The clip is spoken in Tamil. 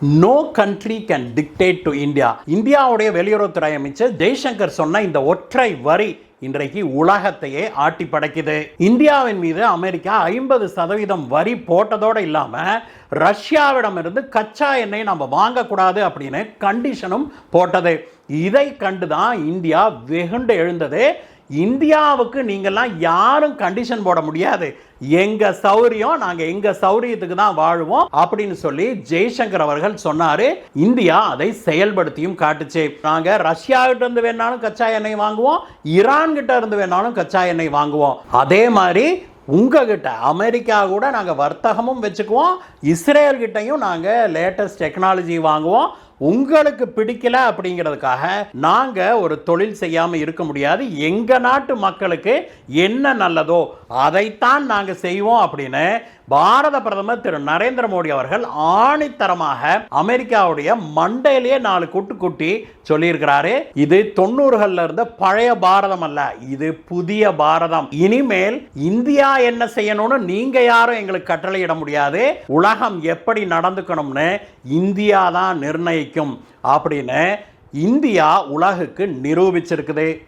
No country can dictate to India. இந்தியாவுடைய வெளியுறவுத்துறை அமைச்சர் ஜெய்சங்கர் சொன்ன இந்த ஒற்றை வரி இன்றைக்கு உலகத்தையே ஆட்டி படைக்குது. இந்தியாவின் மீது அமெரிக்கா 50% வரி போட்டதோடு இல்லாம ரஷ்யாவிடமிருந்து கச்சா எண்ணெய் நம்ம வாங்கக்கூடாது அப்படின்னு கண்டிஷனும் போட்டது. இதை கண்டுதான் இந்தியா வெகுண்டு எழுந்தது. இந்தியாவுக்கு நீங்கள்லாம் யாரும் கண்டிஷன் போட முடியாது, எங்க சௌரியம், நாங்க எங்க சௌரியத்துக்கு தான் வாழுவோம் அப்படின்னு சொல்லி ஜெய்சங்கர் அவர்கள் சொன்னாரு. இந்தியா அதை செயல்படுத்தியும் காட்டுச்சு. நாங்க ரஷ்யா கிட்ட இருந்து வேணாலும் கச்சா எண்ணெய் வாங்குவோம், ஈரான் கிட்ட இருந்து வேணாலும் கச்சா எண்ணெய் வாங்குவோம். அதே மாதிரி உங்ககிட்ட அமெரிக்கா கூட நாங்கள் வர்த்தகமும் வச்சுக்குவோம், இஸ்ரேல் கிட்டையும் நாங்கள் லேட்டஸ்ட் டெக்னாலஜி வாங்குவோம். உங்களுக்கு பிடிக்கல அப்படிங்கிறதுக்காக நாங்கள் ஒரு தொழில் செய்யாமல் இருக்க முடியாது. எங்கள் நாட்டு மக்களுக்கு என்ன நல்லதோ அதைத்தான் நாங்கள் செய்வோம் அப்படின்னு பாரத பிரதமர் திரு நரேந்திர மோடி அவர்கள் ஆணித்தரமாக அமெரிக்காவுடைய மண்டையிலேயே 4 குட்டு குட்டி சொல்லியிருக்கிறாரு. இது 90கள்ல இருந்த பழைய பாரதம் அல்ல, இது புதிய பாரதம். இனிமேல் இந்தியா என்ன செய்யணும்னு நீங்க யாரும் எங்களுக்கு கட்டளையிட முடியாது. உலகம் எப்படி நடந்துக்கணும்னு இந்தியா தான் நிர்ணயிக்கும் அப்படின்னு இந்தியா உலகுக்கு நிரூபிச்சிருக்குது.